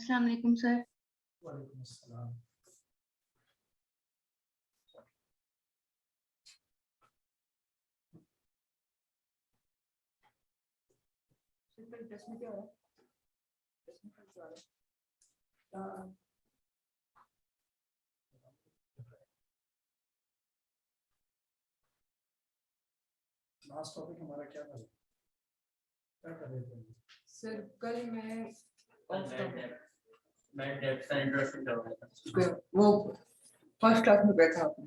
अस्सलाम वालेकुम सर। वालेकुम अस्सलाम। क्या हो रहा है? लास्ट टॉपिक हमारा क्या था? क्या कर रहे थे सर? कल मैं डेट का इंट्रोडक्शन कर रहा था। वो फर्स्ट क्लास में बैठा आपने,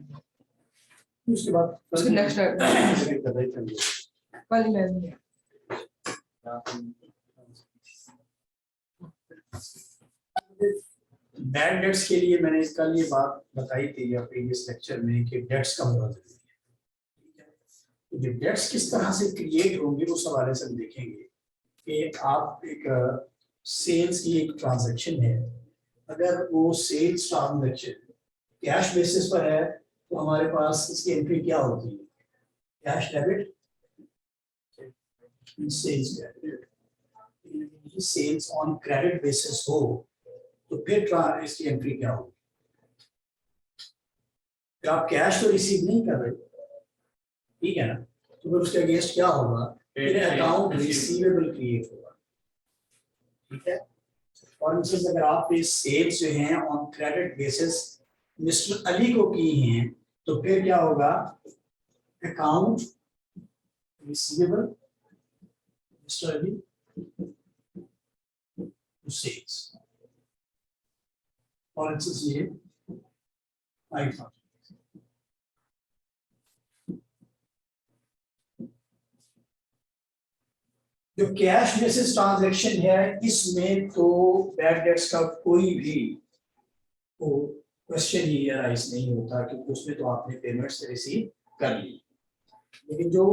उसके बाद उसके नेक्स्ट कर रहे थे। कल मैं बैड डेट्स के लिए मैंने कल ये बात बताई थी या प्रीवियस लेक्चर में कि डेट्स का बहुत जरूरी है। तो जो डेट्स किस तरह से क्रिएट होंगे उस हवाले से हम देखेंगे कि आप एक सेल्स की एक ट्रांजैक्शन है, अगर वो सेल्स ट्रांजैक्शन कैश बेसिस पर है तो हमारे पास इसकी एंट्री क्या होती है? Cash debit, sales credit. Sales on credit basis हो तो फिर इसकी एंट्री क्या होगी? तो आप कैश तो रिसीव नहीं कर रहे, ठीक है ना, तो फिर उसके अगेंस्ट क्या होगा? फिर अकाउंट रिसीवेबल क्रिएट होगा, ठीक है। फॉर इंस्टेंस अगर आप ये सेल्स जो हैं on credit basis mister Ali को की हैं तो फिर क्या होगा? Account receivable mister Ali sales, और इंस्टेंस ये 5,000। जो कैश बेसिस ट्रांजैक्शन है इसमें तो बैड डेट्स का कोई भी क्वेश्चन ही अराइज नहीं होता क्योंकि उसमें तो आपने पेमेंट्स रिसीव कर ली। लेकिन जो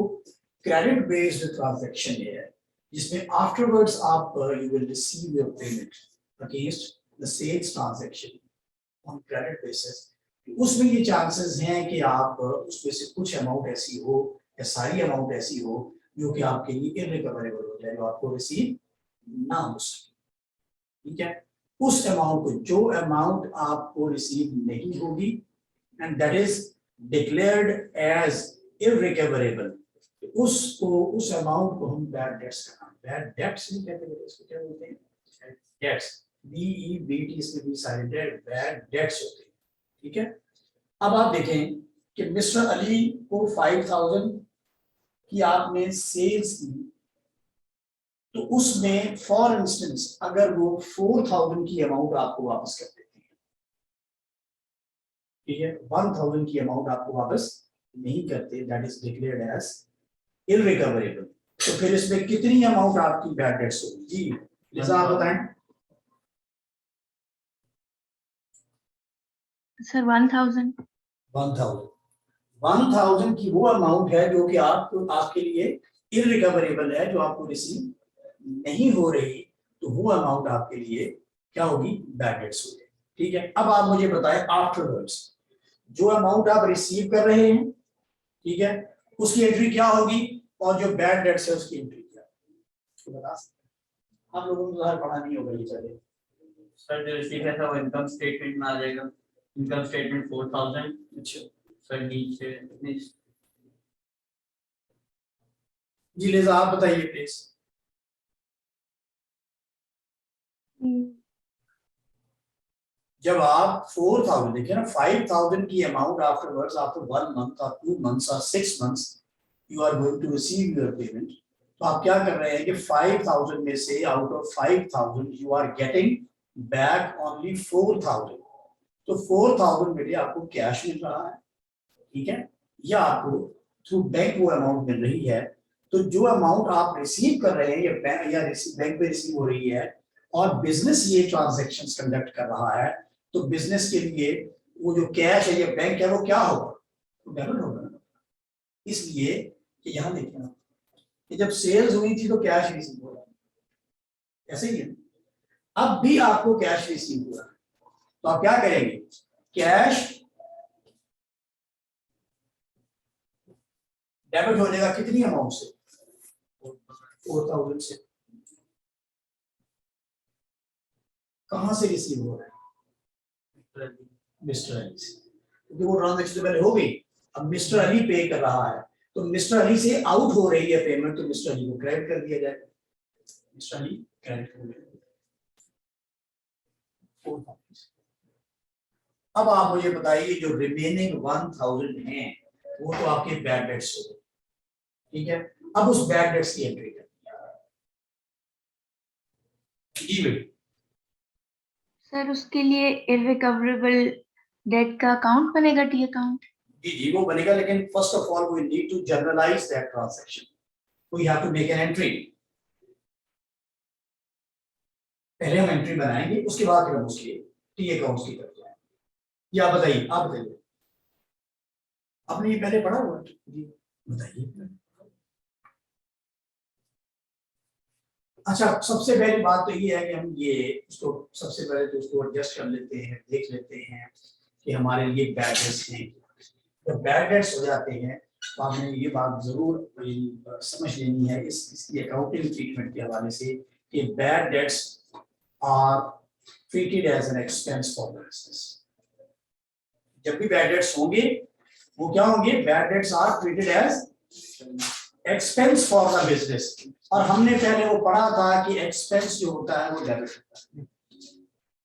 क्रेडिट बेस्ड ट्रांजैक्शन है जिसमें आफ्टरवर्ड्स आप you will receive your payment against the sales transaction on credit basis, उसमें ये चांसेस हैं कि आप उसमें से कुछ अमाउंट ऐसी हो या सारी अमाउंट ऐसी हो जो कि आपके लिए इररिकवरेबल हो जाए, जो आपको रिसीव ना हो सके, ठीक है। उस अमाउंट को, जो अमाउंट आपको रिसीव नहीं होगी and that is declared as irrecoverable, उसको, उस अमाउंट को हम बैड डेट्स का नाम, बैड डेट्स नहीं कहते, इसको क्या बोलते हैं? डेट्स, DEBT इसमें भी साइलेंट है, बैड डेट्स होते हैं, ठीक है। अब आप देखें कि मिस्टर अली को 5,000 की आपने सेल्स की, तो उसमें फॉर इंस्टेंस अगर वो 4,000 की अमाउंट आपको वापस कर देती है, ठीक है, 1,000 की अमाउंट आपको वापस नहीं करते, that is declared as irrecoverable, तो फिर इसमें कितनी अमाउंट आपकी बैड डेट्स होगी? जी लिजा आप बताएं। सर 1000। 1,000 की वो अमाउंट है जो कि आपको, आपके लिए इररिकवरेबल है, जो आपको रिसीव नहीं हो रही, तो वो अमाउंट आपके लिए क्या होगी? बैड डेट्स होगी, ठीक है। अब आप मुझे बताएं आफ्टरवर्ड्स जो अमाउंट आप रिसीव कर रहे हैं, ठीक है, उसकी एंट्री क्या होगी और जो बैड डेट्स है उसकी एंट्री क्या है, बता सकते हैं? आप लोगों को पढ़ा नहीं होगा ये चले। सर जो रिसीव है वो इनकम स्टेटमेंट में आ जाएगा, इनकम स्टेटमेंट 4000। अच्छा सर नीचे जी लिजा आप बताइए प्लीज। जब आप 4,000 देखिए ना, 5,000 की अमाउंट आफ्टरवर्ड्स आफ्टर 1 मंथ और 2 मंथ्स और 6 months you are going to receive your payment, तो आप क्या कर रहे हैं कि 5,000 में से out of 5,000 you are getting back only 4,000, तो 4,000 में आपको कैश मिल रहा है, ठीक है, या आपको थ्रू बैंक वो अमाउंट मिल रही है। तो जो अमाउंट आप रिसीव कर रहे हैं या बैंक पे रिसीव हो रही है और बिजनेस ये ट्रांजैक्शंस कंडक्ट कर रहा है, तो बिजनेस के लिए वो जो कैश है या बैंक है वो क्या होगा? तो डेबिट होगा ना। इसलिए कि यहाँ देखिए ना कि जब सेल्स हुई थी तो कैश रिसीव हो रहा है, ऐसे ही है, अब भी आपको कैश रिसीव हो रहा है, तो आप क्या करेंगे? कैश डेबिट हो जाएगा कितनी अमाउंट से? 4,000 से। कहाँ से रिसीव हो रहा है? मिस्टर अली से, क्योंकि वो ट्रांजैक्शन तो पहले हो गई, अब मिस्टर अली पे कर रहा है, तो मिस्टर अली से आउट हो रही है पेमेंट, तो मिस्टर अली को क्रेडिट कर दिया जाएगा, मिस्टर अली क्रेडिट कर दिया। अब आप मुझे बताइए जो रिमेनिंग 1000 हैं वो तो आपके बैड डेट्स हो गए, ठीक है। अब उस बैड डेट्स की एंट्री करनी है। सर उसके लिए इररिकवरेबल डेट का अकाउंट बनेगा, टी अकाउंट। जी वो बनेगा, लेकिन first of all we need to generalize that transaction, we have to make an entry. पहले हम एंट्री बनाएंगे, उसके बाद फिर हम उसकी टी अकाउंट्स की करते हैं। या बताइए, आप बताइए, आपने ये पहले पढ़ा हुआ है? जी बताइए। अच्छा, सबसे पहली बात तो ये है कि हम ये उसको सबसे पहले तो उसको एडजस्ट कर लेते हैं, देख लेते हैं कि हमारे लिए बैड डेट्स हैं। जब बैड डेट्स हो जाते हैं तो आपने ये बात जरूर समझ लेनी है इसकी अकाउंटिंग ट्रीटमेंट के हवाले से कि bad debts are treated as an expense for the business. जब भी बैड डेट्स होंगे वो क्या होंगे? Bad debts are treated as expense for the business. और हमने पहले वो पढ़ा था कि एक्सपेंस जो होता है वो डेबिट होता है,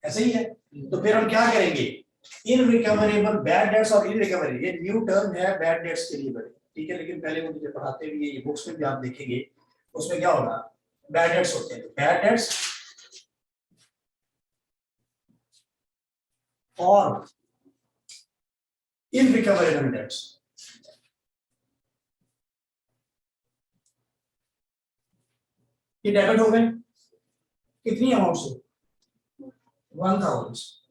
ऐसे ही है। तो फिर हम क्या करेंगे? इनरिकवरेबल बैड डेट्स और इनरिकवरेबल, ये न्यू टर्म है बैड डेट्स के लिए बड़े, ठीक है। लेकिन पहले वो मुझे पढ़ाते हुए ये बुक्स में भी आप देखेंगे, उसमें क्या होगा? बैड डेट्स होते हैं, बैड डेट्स और इनरिकवरेबल डेट्स। ये डेबिट हो गए, कितनी अमाउंट से? 1000।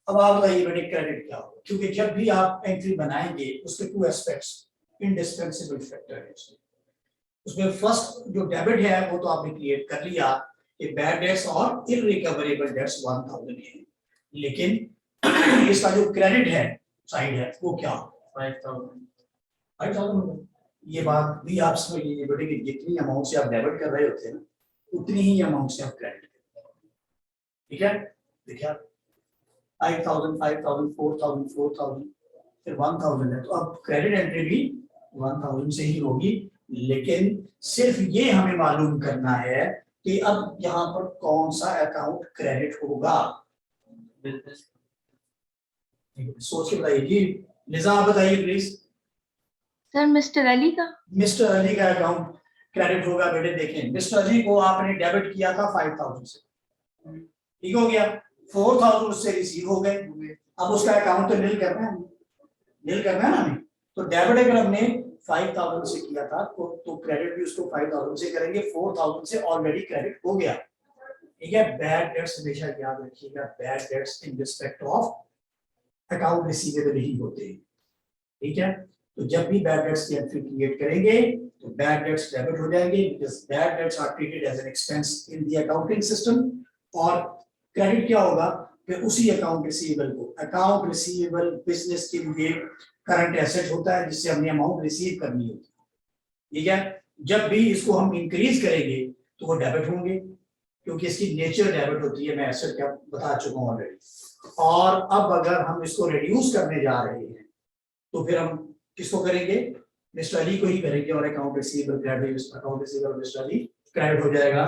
अब आप बताइए बेटे क्रेडिट क्या होगा? क्योंकि जब भी आप एंट्री बनाएंगे उसके टू एस्पेक्ट्स इंडिस्पेंसिबल फैक्टर है उसमें फर्स्ट जो डेबिट है वो तो आपने क्रिएट कर लिया कि बैड डेट्स और इररिकवरेबल डेट्स 1000 है, लेकिन इसका जो क्रेडिट है साइड है वो क्या? 5000। ये बात भी आप समझ लीजिए बेटे कि जितनी अमाउंट से आप डेबिट कर रहे होते हैं ना उतनी ही अमाउंट से आप क्रेडिट करते हैं, ठीक है। देखिए 5000 5000 4000 4000 फिर 1000 है, तो अब क्रेडिट एंट्री भी 1000 से ही होगी। लेकिन सिर्फ ये हमें मालूम करना है कि अब यहाँ पर कौन सा अकाउंट क्रेडिट होगा। सोच के बताइए जी। लिजा आप बताइए प्लीज। सर मिस्टर अली का। मिस्टर अली का अकाउंट क्रेडिट होगा बेटे। देखें मिस्टर अली को आपने डेबिट किया था 5000 से, ठीक हो गया। 4000 उससे रिसीव हो गए, अब उसका अकाउंट तो नील करना है, नील करना है ना हमें। तो डेबिट अगर हमने 5000 से किया था तो क्रेडिट भी उसको 5000 से करेंगे, 4000 से ऑलरेडी क्रेडिट हो गया, ठीक है। बैड डेट्स हमेशा याद रखिएगा, bad debts in respect of account receivable ही होते हैं, ठीक है। तो जब भी बैड डेट्स की एंट्री क्रिएट करेंगे तो बैड डेट्स डेबिट हो जाएंगे, because bad debts are treated as an expense in the accounting system. और क्रेडिट क्या होगा? फिर उसी अकाउंट रिसीवेबल को, अकाउंट रिसीवेबल बिजनेस के लिए करंट एसेट होता है जिससे हमने अमाउंट रिसीव करनी होती है, ठीक है। जब भी इसको हम इंक्रीज करेंगे तो वो डेबिट होंगे क्योंकि इसकी नेचर डेबिट होती है, मैं एसेट क्या बता चुका हूँ ऑलरेडी। और अब अगर हम इसको रिड्यूस करने जा रहे हैं तो फिर हम किसको करेंगे? मिस्टर अली को ही करेंगे और account receivable credit, account receivable mister Ali credit हो जाएगा।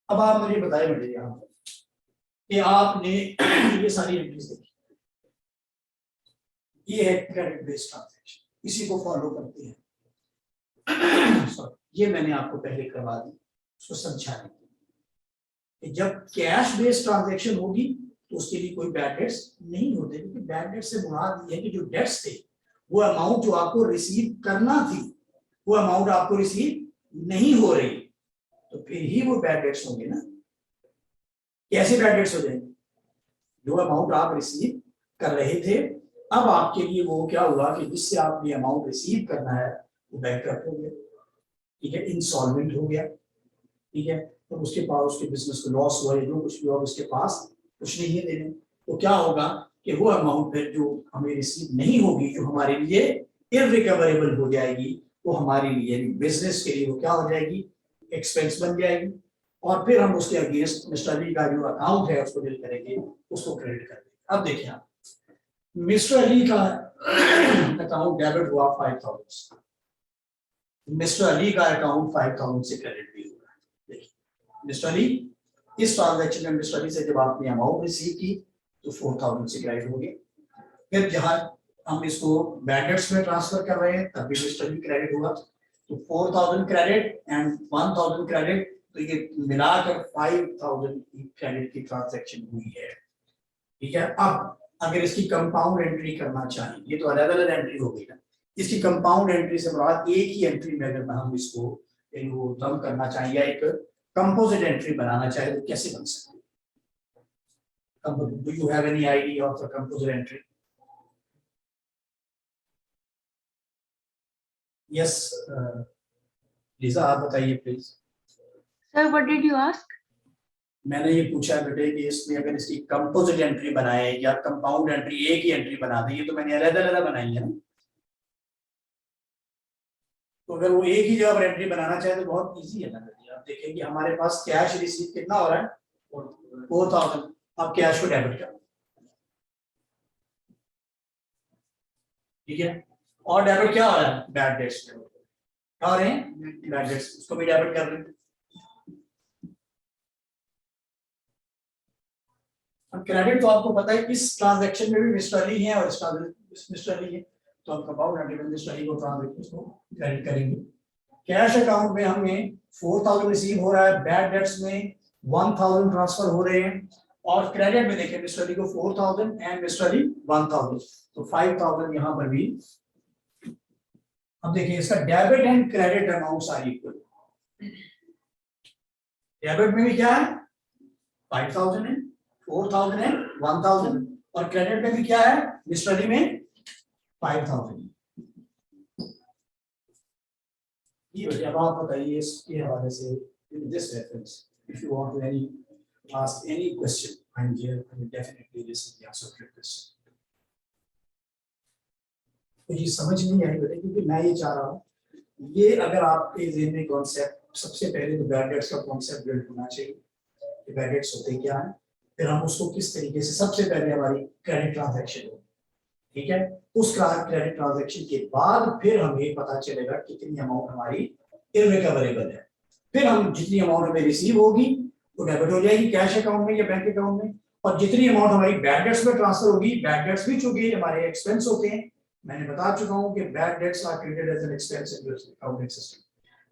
अब आप मुझे बताएं बेटे यहाँ पर कि आपने ये सारी एंट्रीज देखी, ये है क्रेडिट बेस्ड ट्रांजैक्शन, इसी को फॉलो करते हैं। ये मैंने आपको पहले करवा दी, उसको समझाने कि जब कैश बेस्ड ट्रांजैक्शन होगी तो उसके लिए कोई बैड डेट्स नहीं होते, क्योंकि बैड डेट से मुराद ये है कि जो डेट्स थे वो अमाउंट जो आपको रिसीव करना थी वो अमाउंट आपको रिसीव नहीं हो रही, तो फिर ही वो बैड डेट्स होंगे ना। कैसे बैड डेट्स हो जाएंगे? जो अमाउंट आप रिसीव कर रहे थे अब आपके लिए वो क्या हुआ कि जिससे आपने अमाउंट रिसीव करना है वो बैंकरप्ट हो गया, ठीक है, इंसॉल्वेंट हो गया, ठीक है। तो उसके पास उसके बिजनेस को लॉस हुआ, जो कुछ भी हुआ उसके पास कुछ नहीं है देने। तो क्या होगा कि वो अमाउंट फिर जो हमें रिसीव नहीं होगी, जो हमारे लिए इररिकवरेबल हो जाएगी, वो हमारे लिए बिजनेस के लिए वो क्या हो जाएगी, एक्सपेंस बन जाएगी, और फिर हम उसके अगेंस्ट मिस्टर अली का जो अकाउंट है उसको डील करेंगे, उसको क्रेडिट कर देंगे। अब देखिए आप, मिस्टर अली का अकाउंट डेबिट हुआ 5000, मिस्टर अली का अकाउंट 5000 से क्रेडिट भी हुआ। देखिए मिस्टर अली, इस ट्रांजैक्शन में मिस्टर अली से जब आपने अमाउंट रिसीव की तो 4000 से क्रेडिट हो गया। फिर जहां हम इसको बैड डेट्स में ट्रांसफर कर रहे हैं तब भी मिस्टर अली क्रेडिट हुआ, तो 4000 क्रेडिट एंड 1000 क्रेडिट, तो ये मिलाकर 5000 की क्रेडिट की ट्रांजैक्शन हुई है। ठीक है, अब अगर इसकी कंपाउंड एंट्री करना चाहें, ये तो अलग अलग एंट्री हो गई ना, इसकी कंपाउंड एंट्री से मुराद एक ही एंट्री में अगर हम इसको दम करना चाहें या एक कंपोजिट एंट्री बनाना चाहे तो कैसे बन सकते हैं? Do you have any idea of the composite entry? Yes, Lisa आप बताइए please. Sir, what did you ask? मैंने ये पूछा बेटे कि इसमें अगर इसकी कंपोजिट एंट्री बनाए या कंपाउंड एंट्री एक ही एंट्री बना दें, ये तो मैंने अलग अलग बनाई है ना, तो अगर वो एक ही जगह पर एंट्री बनाना चाहे तो बहुत इजी है ना। आप देखेंगे हमारे पास कैश रिसीव कितना हो रहा है, 4000, अब कैश को डेबिट कर, ठीक है, और डेबिट क्या हो रहा है, बैड डेट्स क्या हो रहे हैं, बैड डेट्स, उसको भी डेबिट कर रहे हैं। अब क्रेडिट तो आपको पता है इस ट्रांजैक्शन में भी मिस्टर अली है और इस मिस्टर अली है, तो हम कंपाउंड एंट्री में मिस्टर अली को ट्रांजैक्शन को क्रेडिट करेंगे। कैश अकाउंट में हमें 4000 रिसीव हो रहा है, बैड डेट्स में 1000 ट्रांसफर हो रहे हैं, और क्रेडिट में देखिए मिस्टर अली को 4000 एंड मिस्टर अली 1000, तो 5000 यहां पर भी। अब देखिए इसका debit and credit amounts are equal, debit में भी क्या है 5000 है, 4000 है, 1000, और क्रेडिट में भी क्या है मिस्टर अली में 5000। ये अब आप बताइए इसके हवाले से, this reference if you want to any ask any question I am here, I will definitely listen the answer to your question. तो ये समझ नहीं आई बेटे, क्योंकि मैं ये चाह रहा हूँ, ये अगर आपके ज़हन में कॉन्सेप्ट, सबसे पहले तो बैड डेट्स का कॉन्सेप्ट बिल्ड होना चाहिए कि बैड डेट्स होते क्या है, फिर हम उसको किस तरीके से, सबसे पहले हमारी क्रेडिट ट्रांजैक्शन हो, ठीक है, उस क्रेडिट ट्रांजैक्शन के बाद फिर हमें पता चलेगा कितनी अमाउंट हमारी इररिकवरेबल है, फिर हम जितनी अमाउंट हमें रिसीव होगी वो डेबिट हो जाएगी कैश अकाउंट में या बैंक अकाउंट में, और जितनी अमाउंट हमारी बैड डेट्स में ट्रांसफर होगी, बैड डेट्स भी चूंकि हमारे एक्सपेंस होते हैं, मैंने बता चुका हूं कि bad debts are treated as an expense in your accounting system,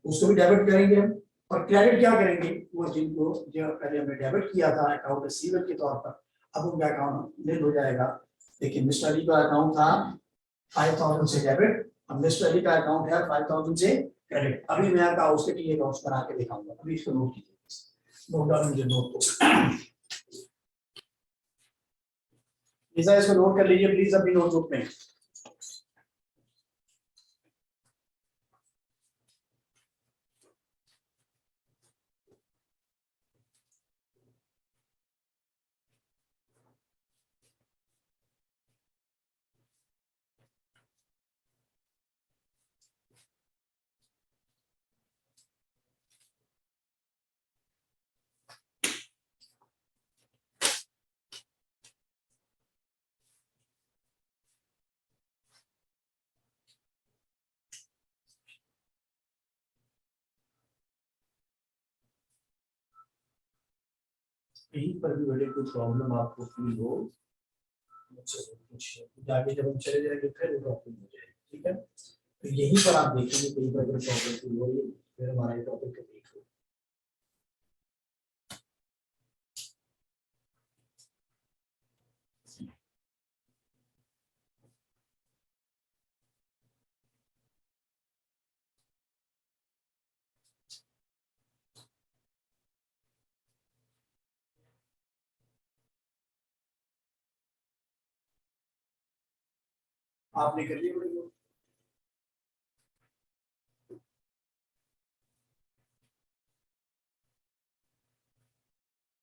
उसको भी डेबिट करेंगे हम, और क्रेडिट क्या करेंगे, वो जिनको जो पहले हमने डेबिट किया था अकाउंट रिसीवर के तौर पर, अब उनका अकाउंट नील हो जाएगा। देखिए मिस्टर अली का अकाउंट था 5000 से डेबिट, अब मिस्टर अली का अकाउंट है 5000 से क्रेडिट। अभी मैं आपका उसके टी अकाउंट्स बना के दिखाऊंगा, अभी इसको नोट कीजिए, नोट डाउन कीजिए नोट को, इसको नोट कर लीजिए प्लीज अपनी नोटबुक में। कहीं पर भी बड़े कोई प्रॉब्लम आपको फील हो, मुझसे कुछ आगे जब हम चले जाएंगे फिर वो प्रॉब्लम हो जाएगी, ठीक है, तो यहीं पर आप देखेंगे कहीं पर अगर प्रॉब्लम फील हो रही है फिर हमारा टॉपिक कंप्लीट हो। आपने कर लिया वीडियो?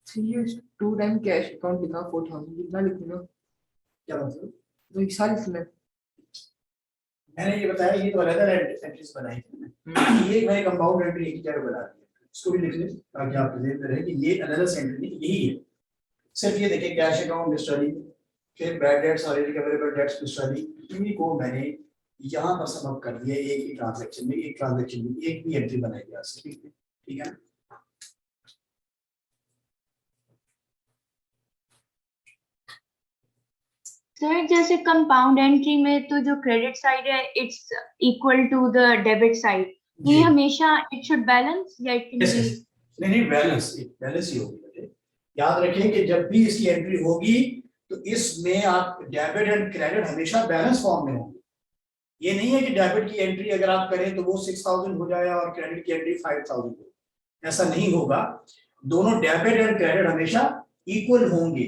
ये 2 टाइम कैश अकाउंट लिखा 4000, कितना लिखूंगा? क्या मतलब? तो ये सारी सुने मैंने ये बताया, ये तो अलग अलग एंट्रीज बनाई थी मैंने। ये मैंने कंपाउंड एंट्री एक ही जगह बना दी, इसको भी लिख लें ताकि आप प्रेजेंट में रहे कि ये एनालिसिस एंट्री यही है। सिर्फ ये देखिए कैश अकाउंट मिस्टर अली, फिर बैड डेट्स और रिकवरेबल डेट्स मिस्टर अली, इन्हीं को मैंने यहाँ पर सम अप कर दिया एक ही ट्रांजैक्शन में, एक ट्रांजैक्शन में एक भी एंट्री बनाई जा सकती है। ठीक है, सर जैसे कंपाउंड एंट्री में तो जो क्रेडिट साइड है it's equal to the debit side, ये जी। हमेशा इट शुड बैलेंस या it can Yes, be? yes. नहीं बैलेंस बैलेंस ही होगी बेटे। याद रखें कि जब भी इसकी एंट्री होगी तो इसमें आप डेबिट एंड क्रेडिट हमेशा बैलेंस फॉर्म में होंगे। ये नहीं है कि डेबिट की एंट्री अगर आप करें तो वो 6000 हो जाए और क्रेडिट की एंट्री 5000 हो, ऐसा नहीं होगा। दोनों डेबिट एंड क्रेडिट हमेशा इक्वल होंगे,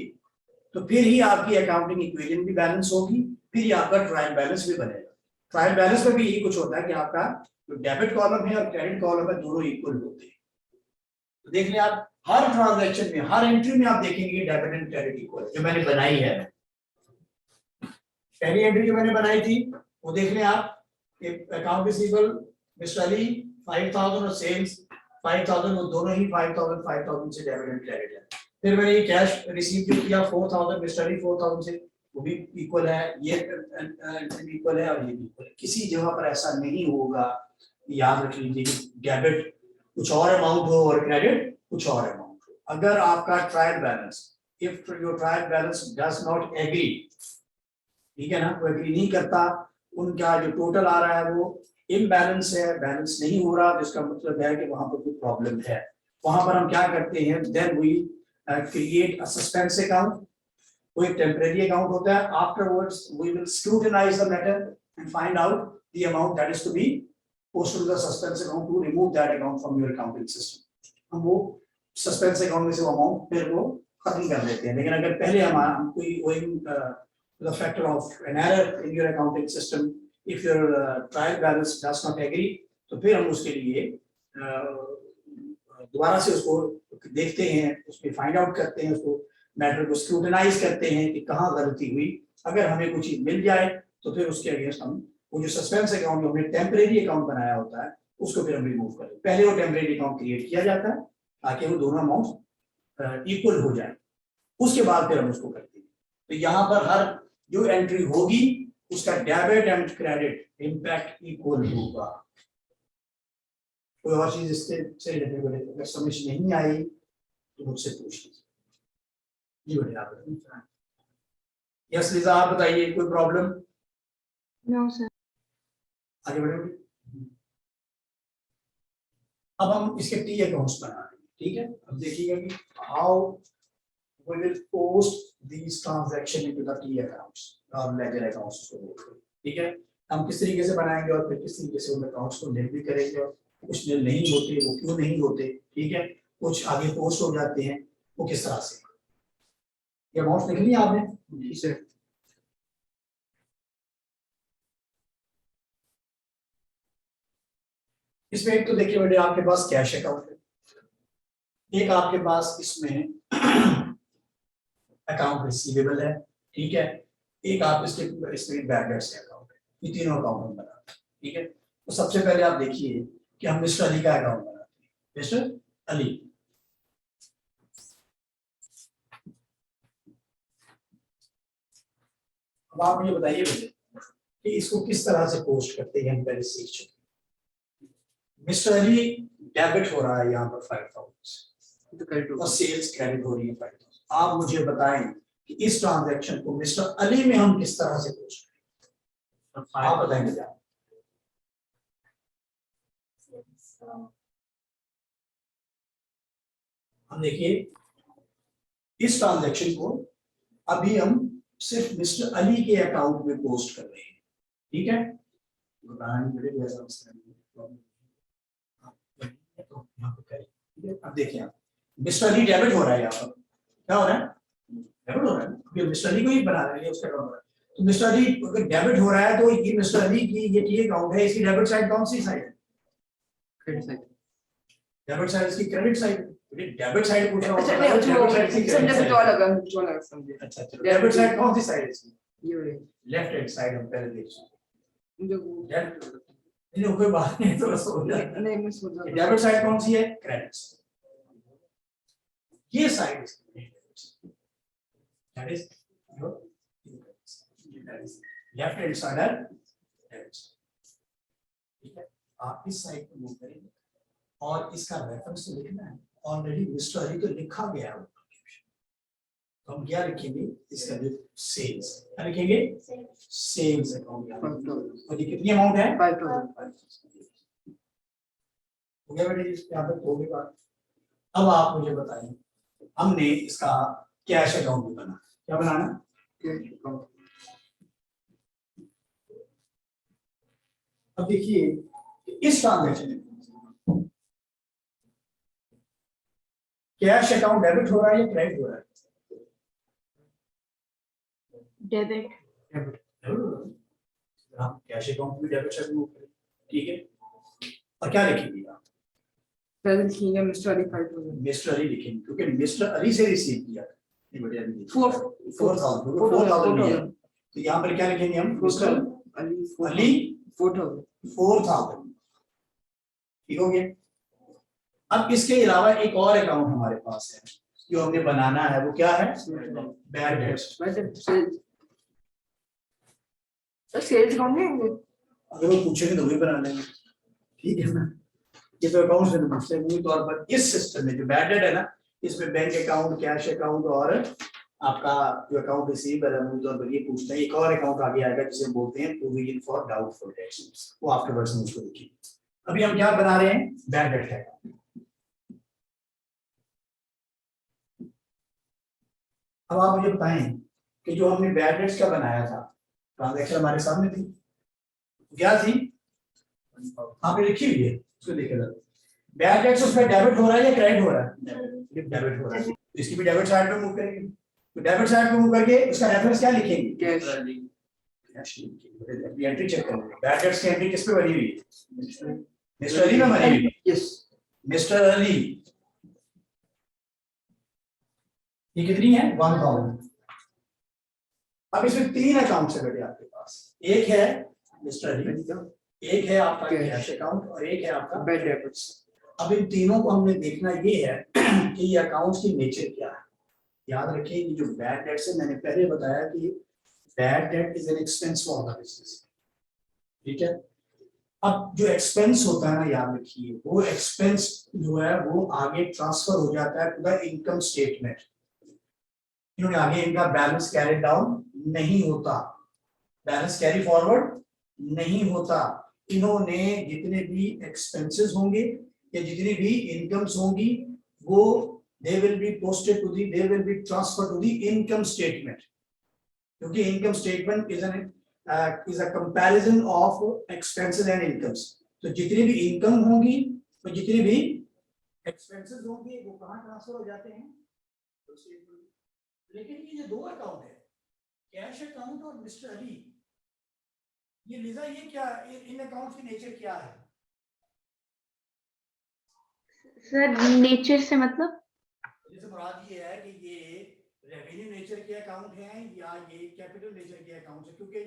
तो फिर ही आपकी अकाउंटिंग इक्वेशन भी बैलेंस होगी, फिर ही आपका ट्रायल बैलेंस भी बनेगा। ट्रायल बैलेंस में भी यही कुछ होता है कि आपका जो डेबिट कॉलम है और क्रेडिट कॉलम है दोनों इक्वल होते हैं। तो देख लें आप हर ट्रांजैक्शन में, हर एंट्री में आप देखेंगे डेबिट एंड क्रेडिट इक्वल जो मैंने बनाई है। पहली एंट्री जो मैंने बनाई थी वो देख लें आप, अकाउंट रिसीवेबल मिस्टर अली 5000 और सेल्स 5000, वो दोनों ही 5000 से डेबिट एंड क्रेडिट है। फिर मैंने ये कैश रिसीव जो किया 4000 मिस्टर अली 4000 से, वो भी इक्वल है, ये इक्वल है और ये भी इक्वल है। किसी जगह पर ऐसा नहीं होगा, याद रख लीजिए कि डेबिट कुछ और अमाउंट हो और क्रेडिट कुछ और अमाउंट हो। अगर आपका trial balance, if your trial balance does not agree, ठीक है ना, वो एग्री नहीं करता, उनका जो टोटल आ रहा है वो इम्बैलेंस है, बैलेंस नहीं हो रहा, जिसका मतलब है कि वहां पर कोई प्रॉब्लम है। वहां पर हम क्या करते हैं, then we create a suspense account, वो एक टेम्परेरी अकाउंट होता है। Afterwards we will scrutinize the matter and find out the amount that is to be posted to the suspense account to remove that account from your accounting system। हम वो suspense account में से वो amount फिर वो खत्म कर देते हैं। लेकिन अगर पहले हम कोई owing the factor of an error in your accounting system, if your trial balance does not agree, तो फिर हम उसके लिए दोबारा से उसको देखते हैं, उसमें फाइंड आउट करते हैं, उसको मैटर को स्क्रूटिनाइज करते हैं कि कहाँ गलती हुई। अगर हमें कुछ चीज मिल जाए तो फिर उसके अगेंस्ट हम वो जो सस्पेंस अकाउंट हमने टेम्परेरी अकाउंट बनाया होता है उसको फिर हम रिमूव करें। पहले वो टेम्परेरी अकाउंट क्रिएट किया जाता है ताकि वो दोनों अमाउंट इक्वल हो जाए, उसके बाद फिर हम उसको करते हैं। तो यहाँ पर हर जो एंट्री होगी उसका debit and credit impact equal होगा। कोई और चीज इससे से रिलेटेड अगर समझ नहीं आई तो मुझसे पूछ लीजिए। जी बेटे आप बताइए। यस लिजा आप बताइए, कोई प्रॉब्लम? No sir. आगे बढ़े। अब हम इसके टी अकाउंट्स बना रहे हैं, ठीक है। अब देखिएगा कि how we will post these transaction into the T accounts और लेजर अकाउंट्स को बोलते हैं, ठीक है। हम किस तरीके से बनाएंगे और फिर किस तरीके से उन अकाउंट्स को नील भी करेंगे, और कुछ नील नहीं होते वो क्यों नहीं होते, ठीक है। कुछ आगे पोस्ट हो जाते हैं वो किस तरह से। ये अमाउंट लिख लिया आपने? जी सर। इसमें एक तो देखिए बेटे आपके पास कैश अकाउंट है, एक आपके पास इसमें अकाउंट रिसीवेबल है, ठीक है, एक आप इसमें बैड डेट्स अकाउंट है। ये तीनों अकाउंट हम बनाते हैं, ठीक है। तो सबसे पहले आप देखिए कि हम मिस्टर अली का अकाउंट बनाते हैं। मिस्टर अली, अब आप मुझे बताइए बेटे कि इसको किस तरह से पोस्ट करते हैं। हम पहले सीख चुके। मिस्टर अली डेबिट हो रहा है यहाँ पर 5000 और सेल्स क्रेडिट हो रही है 5000। आप मुझे बताएं कि इस ट्रांजैक्शन को मिस्टर अली में हम किस तरह से पोस्ट करें, आप बताएंगे क्या? हम देखिए इस ट्रांजैक्शन को अभी हम सिर्फ मिस्टर अली के अकाउंट में पोस्ट कर रहे हैं, ठीक है। तो यहाँ पे करें, ठीक है। अब देखिए आप मिस्टर अली डेबिट हो रहा है, यहाँ पर क्या हो रहा है, डेबिट हो रहा है। अभी मिस्टर अली को ही बना रहे हैं उसका अकाउंट, तो मिस्टर अली अगर डेबिट हो रहा है तो ये मिस्टर अली की ये टी अकाउंट है, इसकी डेबिट साइड कौन सी साइड है? Credit side. डेबिट साइड इसकी क्रेडिट साइड, डेबिट साइड पूछ रहा हूं। अच्छा नहीं, डेबिट साइड की डेबिट वाला समझे। अच्छा डेबिट साइड कौन सी साइड है इसकी? ये वाले लेफ्ट हैंड साइड हम पहले देख चुके जो हैं। नहीं कोई बात नहीं, तो बस हो जाएगा। नहीं मैं सोच रहा डेबिट साइड कौन सी है? क्रेडिट। ये side that is left hand side है डेबिट। ठीक है, आप इस साइड पे मूव करेंगे और इसका रेफरेंस तो लिखना है। ऑलरेडी मिस्टर अली तो लिखा गया है, तो हम क्या लिखेंगे? इसका जो सेल्स क्या लिखेंगे? Sales account. और ये कितनी अमाउंट है? 5,000। हो गया बेटे, यहाँ पे हो गई बात। अब आप मुझे बताइए, हमने इसका कैश अकाउंट भी बना, क्या बनाना? अब देखिए इस ट्रांजैक्शन में कैश अकाउंट डेबिट हो रहा है या क्रेडिट हो रहा है? डेबिट। डेबिट हम कैश अकाउंट में डेबिट साइड मूव करें, ठीक है। और क्या लिखेंगे आप? पहले लिखेंगे मिस्टर अली 5,000। मिस्टर अली लिखेंगे, क्योंकि मिस्टर अली से रिसीव किया। ये बढ़िया लिखिए। 4,000 लिया। तो यहाँ पर क्या लिखेंगे हम? मिस्टर अली 4,000। ठीक हो गया। अब इसके अलावा एक और अकाउंट हमारे पास है जो हमने बनाना है, वो क्या है? Bad debts. सेल्स अकाउंट नहीं अगर वो पूछेंगे तो भी बना लेंगे, ठीक है ना। ये तो अकाउंट से पूछते हैं तौर पर। इस सिस्टम में जो बैड डेट है ना, इसमें बैंक अकाउंट, कैश अकाउंट और आपका जो अकाउंट रिसीवेबल है मूल तौर पर ये पूछते हैं। एक और अकाउंट आगे आएगा जिसे बोलते हैं प्रोविजन फॉर डाउटफुल डेट्स, वो आफ्टरवर्ड्स में उसको देखिए। अभी हम क्या बना रहे हैं? बैड डेट है। अब आप मुझे बताएं कि जो हमने बैड डेट्स का बनाया था, ट्रांजैक्शन हमारे सामने थी, क्या थी? आपने लिखी हुई है, उसको देखिए। बैड डेट्स उसमें डेबिट हो रहा है या क्रेडिट हो रहा है? डेबिट हो रहा है। इसकी भी डेबिट साइड पे मूव करेंगे। तो डेबिट साइड पे मूव करके उसका रेफरेंस क्या लिखेंगे? कैश। एंट्री चेक करेंगे। बैड डेट्स की एंट्री किस पे बनी हुई है? मिस्टर अली में बनी हुई है। यस। मिस्टर अली ये कितनी है? 1,000। अब इसमें 3 अकाउंट्स है बेटे आपके पास। एक है मिस्टर अली, एक है आपका कैश अकाउंट और एक है आपका बैड डेबिट्स। अब इन तीनों को हमने देखना ये है कि ये अकाउंट्स की नेचर क्या है। याद रखिए ये जो बैड डेट्स है, मैंने पहले बताया कि bad debt is an expense for the business, ठीक है। अब जो एक्सपेंस होता है ना, याद रखिए वो एक्सपेंस जो है वो आगे ट्रांसफर हो जाता है टू द इनकम स्टेटमेंट। इन्होंने आगे इनका बैलेंस कैरी डाउन नहीं होता, बैलेंस कैरी फॉरवर्ड नहीं होता। इन्होंने जितने भी एक्सपेंसेस होंगे या जितनी भी इनकम्स होंगी वो they will be posted to the they will be transferred to the income statement, क्योंकि income statement is a comparison of expenses and incomes। तो जितनी भी इनकम होंगी और जितनी भी एक्सपेंसेस होंगे वो कहाँ ट्रांसफर हो जाते हैं? लेकिन ये जो 2 अकाउंट है, कैश अकाउंट और मिस्टर अली, ये लिजा ये क्या इन अकाउंट्स की नेचर क्या है? सर नेचर से मतलब? जैसे मुराद ये है कि ये रेवेन्यू नेचर के अकाउंट हैं या ये कैपिटल नेचर के अकाउंट्स हैं, क्योंकि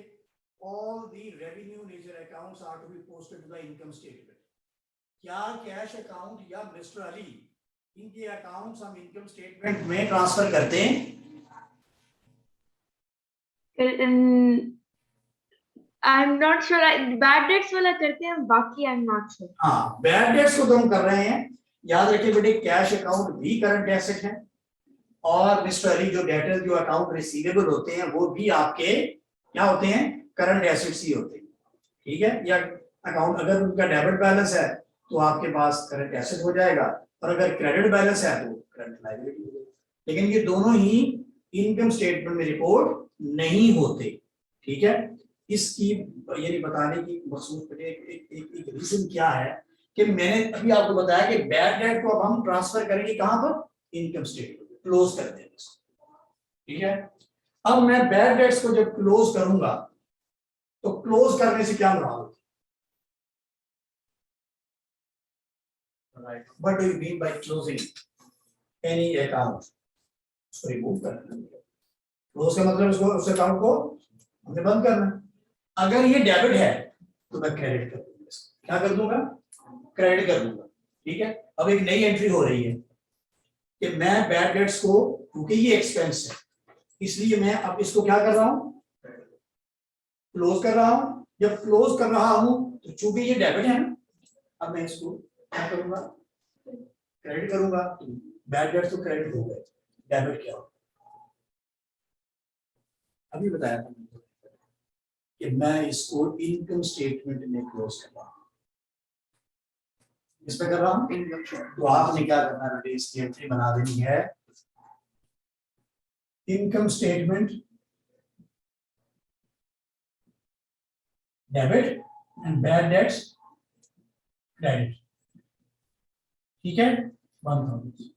all the revenue nature accounts are to be posted to the income statement. क्या कैश अकाउंट या मिस्टर अली इनके अकाउंट्स हम इनकम स्टेटमेंट में ट्रांसफर करते हैं? I am not sure. Bad debts वाला करते हैं, बाकी आई एम नॉट श्योर। हाँ, बैड डेट्स को तो हम कर रहे हैं। याद रखिए बेटे कैश अकाउंट भी करंट एसेट है और मिस्टर अली जो डेटर जो अकाउंट रिसीवेबल होते हैं वो भी आपके क्या होते हैं? करंट एसेट्स ही होते हैं, ठीक है। या अकाउंट अगर उनका डेबिट बैलेंस है तो आपके पास करंट एसेट हो जाएगा और अगर क्रेडिट बैलेंस है तो करंट लायबिलिटी हो जाएगी। लेकिन ये दोनों ही इनकम स्टेटमेंट में रिपोर्ट नहीं होते, ठीक है। इसकी ये नहीं बताने की मकसूद एक रीजन क्या है कि मैंने अभी आपको बताया कि बैड डेट को अब हम ट्रांसफर करेंगे कहां पर? इनकम स्टेटमेंट, क्लोज कर देंगे, ठीक है। अब मैं बैड डेट्स को जब क्लोज करूंगा तो क्लोज करने से क्या मुराद होती है? What do you mean by closing any account? उसको रिमूव करना। क्लोज का मतलब उसको उस अकाउंट को हमने बंद करना है। अगर ये डेबिट है तो मैं क्रेडिट कर दूंगा इसको। क्या कर दूंगा? क्रेडिट कर दूंगा। ठीक है, अब एक नई एंट्री हो रही है कि मैं बैड डेट्स को, क्योंकि ये एक्सपेंस है इसलिए मैं अब इसको क्या कर रहा हूं, क्लोज कर रहा हूं। जब क्लोज कर रहा हूं तो चूंकि ये डेबिट है ना, अब मैं इसको क्या करूंगा, क्रेडिट करूंगा। बैड डेट्स तो क्रेडिट हो गए, डेबिट क्या हो, अभी बताया था कि मैं इसको इनकम स्टेटमेंट में क्लोज कर रहा हूं। इसमें कर रहा हूं इनकम स्टेटमेंट। तो आपने क्या करना है बेटे, इसकी एंट्री बना देनी है income statement debit and bad debts credit. ठीक है, 1000।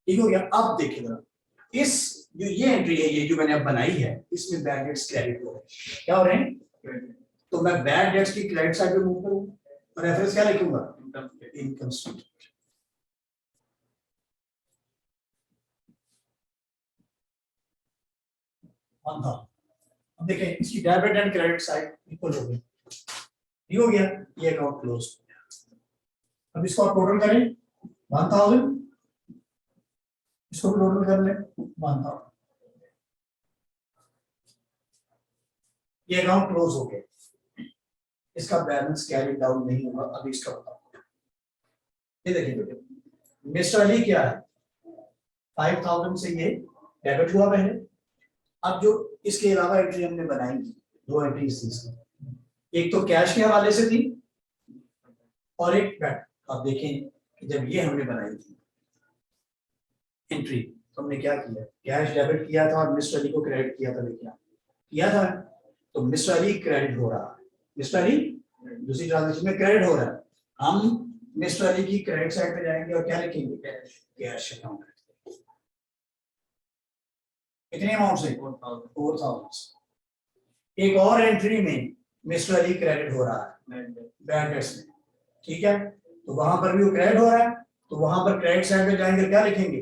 ठीक हो गया। अब देखिए जरा, इस जो ये एंट्री है, ये जो मैंने अब बनाई है, इसमें बैड डेट्स क्रेडिट हो रहे हैं। क्या हो रहे हैं? तो मैं बैड डेट्स की क्रेडिट साइड पे मूव करूंगा और रेफरेंस क्या लिखूंगा? Income statement. अब देखें इसकी debit and credit side equal हो गई। ठीक हो गया, ये अकाउंट क्लोज हो गया। अब इसको आप टोटल करें 1000, इसको टोटल कर ले 1000, ये अकाउंट क्लोज हो गया। इसका बैलेंस कैरी डाउन नहीं होगा, अभी इसका बताऊंगा। ये देखिए बेटे, मिस्टर अली क्या है, 5000 से ये डेबिट हुआ पहले। अब जो इसके अलावा एंट्री हमने बनाई, दो एंट्री थी, एक तो कैश के हवाले से थी और एक बैक। आप देखें कि जब ये हमने बनाई थी एंट्री तो हमने क्या किया, कैश डेबिट किया था और मिस्टर अली को क्रेडिट किया था। देखिए किया था, तो मिस्टर अली क्रेडिट हो रहा है, मिस्टर अली दूसरी ट्रांजेक्शन में क्रेडिट हो रहा है। हम मिस्टर अली की क्रेडिट साइड पे जाएंगे और क्या लिखेंगे, कैश अकाउंट। कितने अमाउंट से? 4000। एक और एंट्री में मिस्टर अली क्रेडिट हो रहा है बैड डेट्स में। ठीक है, तो वहां पर भी वो क्रेडिट हो रहा है, तो वहां पर क्रेडिट साइड पे जाएंगे, क्या लिखेंगे,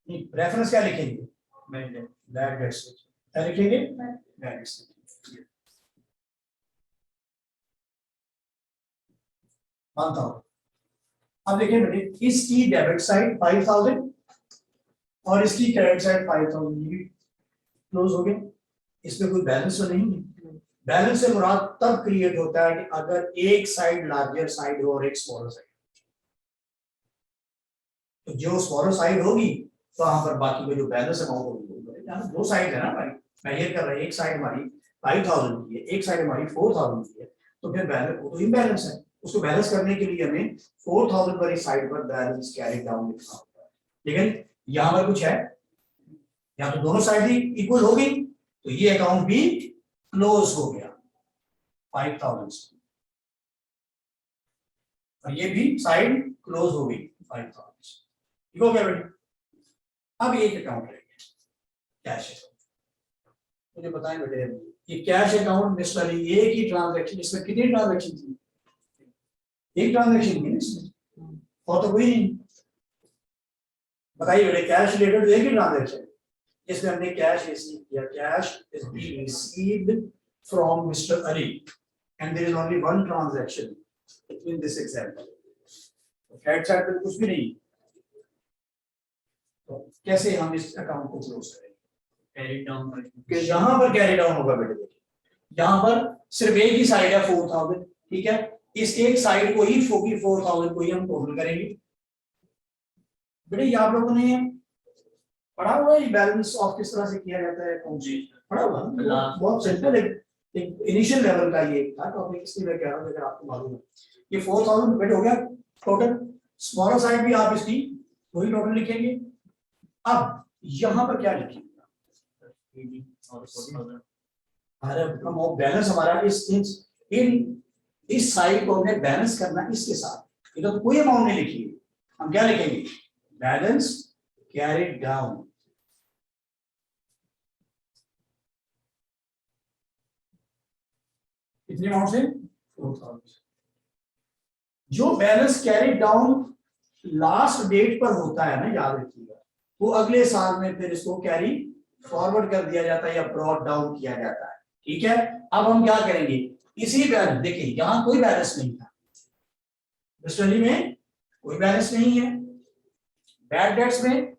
रेफरेंस क्या लिखेंगे, बैड डेट्स। क्या लिखेंगे, बैड डेट्स। अब देखिए बेटे, इसकी डेबिट साइड 5000 और इसकी क्रेडिट साइड 5000, ये भी क्लोज हो गए। इसमें कोई बैलेंस तो नहीं है। बैलेंस से मुराद तब क्रिएट होता है कि अगर एक साइड लार्जर साइड हो और एक स्मॉलर साइड, तो जो स्मॉलर साइड होगी तो वहां पर बाकी में जो बैलेंस अमाउंट होगी, यहाँ दो साइड है ना भाई, मेजर कर रहे हैं, एक साइड हमारी 5000 की है, एक साइड हमारी 4000 की है, तो फिर बैलेंस वो तो इम्बैलेंस है। उसको बैलेंस करने के लिए हमें 4000 वाली साइड पर बैलेंस कैरी डाउन लिखना होता है। लेकिन यहाँ पर कुछ है, यहाँ तो दोनों साइड ही इक्वल होगी, तो ये अकाउंट भी क्लोज हो गया 5000 से, और ये भी साइड क्लोज हो गई 5000 से। ठीक हो गया बेटे। अब एक अकाउंट रह गया, कैश अकाउंट। मुझे बताएं बेटे, ये कैश अकाउंट मिस्टर अली, एक ही ट्रांजैक्शन, इसमें कितनी ट्रांजैक्शन थी, एक ट्रांजैक्शन थी इसमें, और तो कोई नहीं। बताइए बेटे, कैश रिलेटेड एक ही ट्रांजैक्शन, इसमें हमने कैश रिसीव किया, cash is being received from mister Ali and there is only one transaction in this example. Credit side पे कुछ भी नहीं, तो कैसे हम इस अकाउंट को क्लोज करेंगे, कैरी डाउन कि यहां पर कैरी डाउन होगा बेटे। देखिए यहां पर सिर्फ एक ही साइड है 4000, ठीक है, इस एक साइड को ही 4000 को ही हम टोटल करेंगे। बेटे ये आप लोगों ने पढ़ा हुआ है बैलेंस ऑफ किस तरह से किया जाता है, कौन सी पढ़ा हुआ है? बहुत सिंपल है, एक इनिशियल लेवल का ये था टॉपिक, इसलिए मैं कह रहा हूं अगर आपको मालूम है। ये 4000 बेटे हो गया टोटल, स्मॉलर साइड भी आप इसकी वही टोटल लिखेंगे। अब यहां पर क्या लिखेंगे, अरे हम बैलेंस हमारा इस साइड को हमें बैलेंस करना इसके साथ, इधर तो कोई अमाउंट नहीं लिखी है, हम क्या लिखेंगे, बैलेंस कैरिड डाउन। कितने अमाउंट से, 4000। जो balance carried down last date पर होता है ना, याद रखिएगा, वो अगले साल में फिर इसको कैरी फॉरवर्ड कर दिया जाता है या ब्रॉट डाउन किया जाता है। ठीक है, अब हम क्या करेंगे, इसी बैलेंस, देखिए यहां कोई बैलेंस नहीं था, मिस्टर में कोई बैलेंस नहीं है, बैड डेट्स में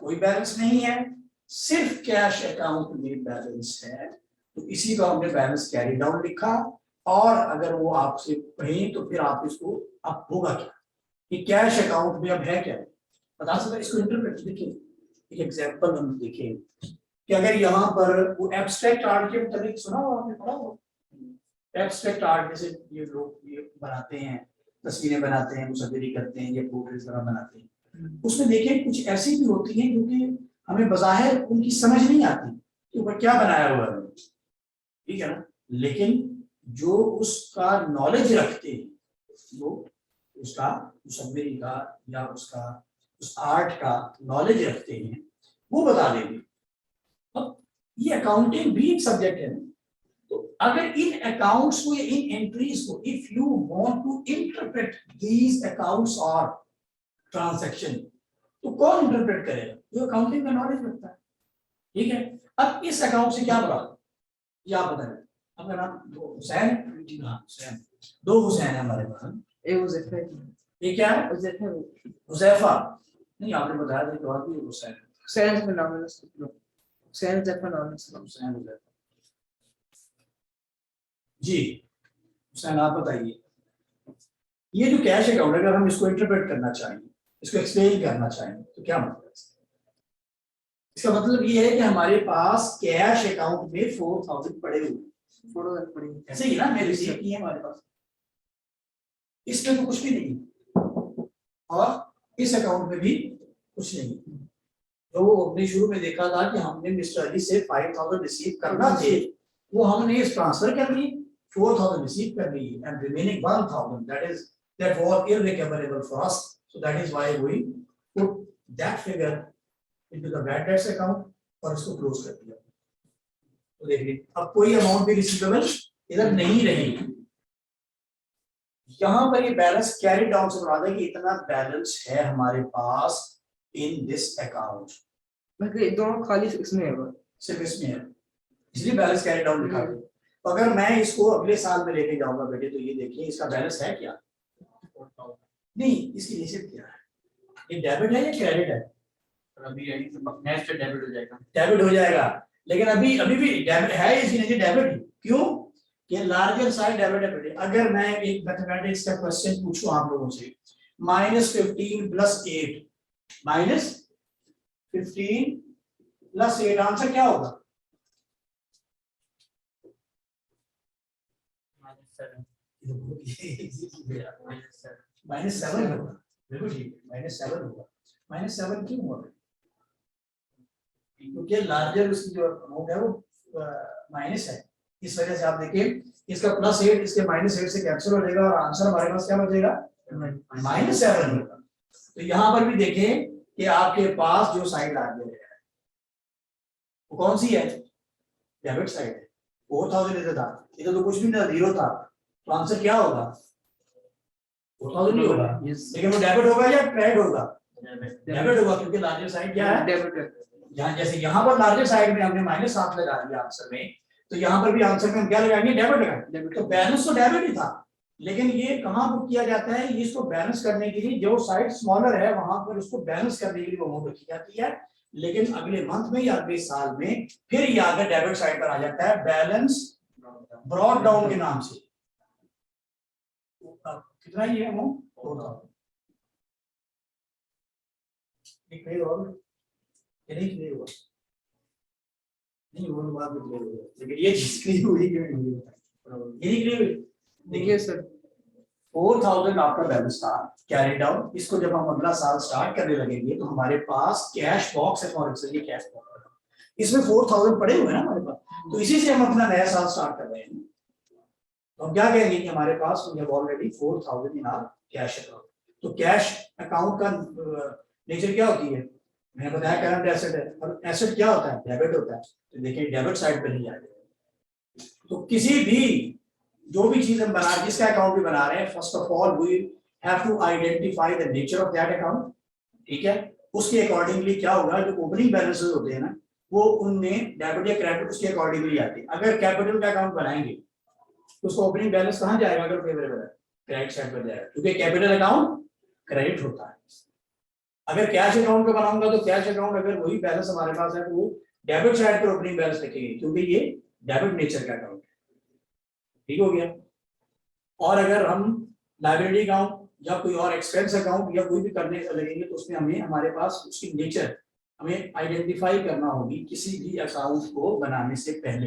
कोई बैलेंस नहीं है, सिर्फ कैश अकाउंट में बैलेंस है, तो इसी को हमने बैलेंस कैरी डाउन लिखा। और अगर वो आपसे कहें तो फिर आप इसको, अब होगा क्या कि कैश अकाउंट में अब है क्या, बता सकते इसको इंटरप्रेट। देखिए एक एग्जांपल हम देखें कि अगर यहाँ पर वो एब्स्ट्रैक्ट आर्ट के मुताबिक सुना हो आपने, पढ़ा हो एब्स्ट्रैक्ट आर्ट, जैसे ये लोग ये बनाते हैं, तस्वीरें बनाते हैं, मुसव्विरी करते हैं, या पोर्ट्रेट्स वगैरह बनाते हैं, उसमें देखिए कुछ ऐसी भी होती हैं जो कि हमें बज़ाहिर उनकी समझ नहीं आती कि वो क्या बनाया हुआ है, ठीक है ना, लेकिन जो उसका नॉलेज रखते हैं, वो उसका मुसव्विरी का या उसका उस आर्ट का नॉलेज रखते हैं, वो बता देंगे। अब ये अकाउंटिंग भी एक सब्जेक्ट है, तो अगर इन अकाउंट्स को या इन एंट्रीज को, if you want to interpret these accounts और ट्रांजैक्शन, तो कौन इंटरप्रेट करेगा, जो अकाउंटिंग का नॉलेज रखता है। ठीक है, अब इस अकाउंट से क्या बता, ये आप बताएं। आपका नाम हुसैन, हुसैन, दो हुसैन है हमारे पास, एक हुज़ैफा, ये क्या है, हुज़ैफा, हुजैफा नहीं, आपने बताया था कि और भी हुसैन, हुसैन का नाम है उसका, हुसैन हुज़ैफा नाम है उसका। हुसैन हुजैफा जी। हुसैन आप बताइए, ये जो कैश अकाउंट, अगर हम इसको इंटरप्रेट करना चाहेंगे, इसको एक्सप्लेन करना चाहेंगे, तो क्या मतलब है इसका? मतलब ये है कि हमारे पास कैश अकाउंट में 4000 पड़े हुए, 4000 पड़ी, ऐसे ही ना, मैं रिसीव की है हमारे पास, इसमें तो कुछ भी नहीं, और इस अकाउंट में भी कुछ नहीं। तो वो अपने शुरू में देखा था कि हमने मिस्टर अली से 5000 रिसीव करना थे, वो हमने इस ट्रांसफर कर ली, 4000 रिसीव कर ली, and remaining 1000 that was irrecoverable for us, so that is why we put that figure into the bad debts account और इसको क्लोज कर दिया। तो देखिए अब कोई अमाउंट भी रिसीवेबल इधर नहीं रहेगी। यहाँ पर ये बैलेंस कैरी डाउन से बता दें कि इतना बैलेंस है हमारे पास इन दिस अकाउंट, मतलब दोनों खाली इसमें है, सिर्फ इसमें है, इसलिए बैलेंस कैरी डाउन लिखा है। तो अगर मैं इसको अगले साल में लेके जाऊंगा बेटे, तो ये देखिए इसका बैलेंस है क्या, नहीं इसकी नीचे क्या है, ये डेबिट है या क्रेडिट है, अभी नेक्स्ट डेबिट हो जाएगा, डेबिट हो जाएगा, लेकिन अभी भी डेबिट है, इसकी नीचे डेबिट, क्यों कि लार्जर साइड डेबिट है बेटे। अगर मैं एक मैथमेटिक्स का क्वेश्चन पूछूं आप लोगों से, -15 + 8, -15 + 8 आंसर क्या होगा, -7 होगा, बिल्कुल ठीक, -7 होगा। -7 क्यों होगा, क्योंकि लार्जर उसकी जो अमाउंट है वो माइनस है, इस वजह से आप देखिए इसका +8 इसके -8 से कैंसिल हो जाएगा और आंसर हमारे पास क्या बचेगा, -7 होगा। तो यहाँ पर भी देखें कि आपके पास जो साइड लार्जर है वो कौन सी है, डेबिट साइड है, 4000 इधर था, इधर तो कुछ भी नहीं, 0 था, तो आंसर क्या होगा, 4000 नहीं होगा, लेकिन वो डेबिट होगा या क्रेडिट होगा, डेबिट होगा, क्योंकि लार्जर साइड क्या है, डेबिट। यहाँ जैसे यहाँ पर लार्जर साइड में हमने -7 लगा दिया आंसर में, तो यहाँ पर भी आंसर में हम क्या लगाएंगे, डेबिट लगाएंगे। तो बैलेंस तो डेबिट ही था, लेकिन ये कहाँ बुक किया जाता है, इसको बैलेंस करने के लिए जो साइड स्मॉलर है वहां पर उसको बैलेंस करने के लिए वो अमाउंट रखी जाती है, लेकिन अगले मंथ में या अगले साल में फिर ये आगे डेबिट साइड पर आ जाता है, बैलेंस ब्रॉट डाउन के नाम से। कितना ये अमाउंट, 4000 नहीं वो बात भी, लेकिन ये जिसकी हुई क्यों नहीं हुई, ये निकली हुई, देखिए सर 4000 आपका बैलेंस था कैरी डाउन, इसको जब हम अगला साल स्टार्ट करने लगेंगे तो हमारे पास कैश बॉक्स है, फॉर एग्जांपल ये कैश बॉक्स है, इसमें 4000 पड़े हुए हैं ना हमारे पास, तो इसी से हम अपना नया साल स्टार्ट कर रहे हैं। तो हम क्या कहेंगे कि हमारे पास we have already 4000 in our cash account. तो कैश अकाउंट का नेचर क्या होती है, मैंने बताया करंट एसेट है, और एसेट क्या होता है, डेबिट होता है, तो देखिए डेबिट साइड पर नहीं आएगा। तो किसी भी जो भी चीज हम बना, जिसका अकाउंट भी बना रहे हैं, first of all we have to identify the nature of that account, ठीक है, उसके अकॉर्डिंगली क्या होगा, जो ओपनिंग बैलेंसेस होते हैं ना, वो उनमें डेबिट या क्रेडिट उसके अकॉर्डिंगली आते हैं। अगर कैपिटल का अकाउंट बनाएंगे तो उसका ओपनिंग बैलेंस कहाँ जाएगा, अगर फेवरेबल है क्रेडिट साइड पर जाएगा, क्योंकि कैपिटल अकाउंट क्रेडिट होता है। अगर कैश अकाउंट का बनाऊंगा तो कैश अकाउंट अगर वही बैलेंस हमारे पास है तो वो डेबिट साइड पर ओपनिंग बैलेंस रखेंगे, क्योंकि ये डेबिट नेचर का अकाउंट है। ठीक हो गया। और अगर हम लाइबिलिटी अकाउंट या कोई और एक्सपेंस अकाउंट या कोई भी करने लगेंगे तो उसमें हमें हमारे पास उसकी नेचर हमें आइडेंटिफाई करना होगी किसी भी अकाउंट को बनाने से पहले,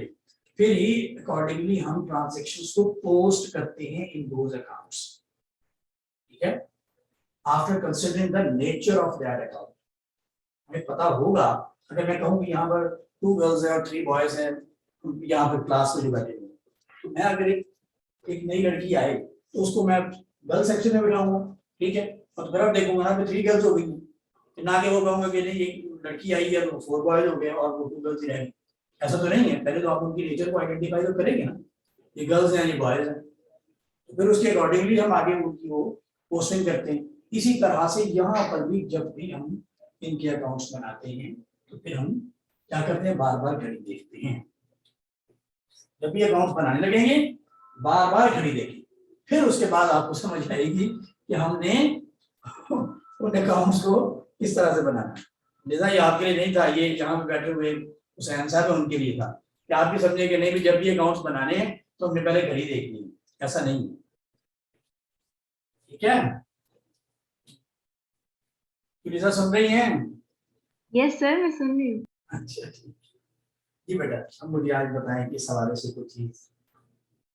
फिर ही अकॉर्डिंगली हम ट्रांजैक्शंस को पोस्ट करते हैं इन दोज अकाउंट्स। ठीक है, after considering the nature of that account. हमें पता होगा, अगर मैं कहूँ कि यहाँ पर 2 गर्ल्स हैं और 3 बॉयज हैं यहाँ पर क्लास में जो बैठे हुए, तो मैं अगर एक नई लड़की आए तो उसको मैं गर्ल सेक्शन में बिठाऊंगा, ठीक है, और फिर अब देखूंगा ना 3 गर्ल्स हो गई, ना कि वो कहूंगा कि नहीं एक लड़की आई है तो 4 बॉयज हो गए और वो 2 गर्ल्स ही रहेंगे। ऐसा तो नहीं है, पहले तो आप उनकी नेचर को आइडेंटिफाई तो करेंगे ना, ये गर्ल्स हैं ये बॉयज हैं, तो फिर उसके अकॉर्डिंगली हम आगे उनकी वो पोस्टिंग करते हैं। इसी तरह से यहाँ पर भी जब भी हम इनके अकाउंट्स बनाते हैं तो फिर हम क्या करते हैं, बार बार घड़ी देखते हैं। जब भी अकाउंट बनाने लगेंगे बार बार घड़ी देखेंगे, फिर उसके बाद आपको समझ आएगी कि हमने उन अकाउंट्स को किस तरह से बनाना। जैसा ये आपके लिए नहीं था, ये जहाँ पे बैठे हुए हुसैन साहब उनके लिए था कि आप भी समझे कि नहीं भी जब भी अकाउंट्स बनाने हैं तो हमने पहले घड़ी देखनी है, ऐसा नहीं है। ठीक है, लिसा सुन रही हैं? यस सर, मैं सुन रही हूँ। अच्छा ठीक जी बेटा, अब मुझे आज बताएं कि इस हवाले से कुछ चीज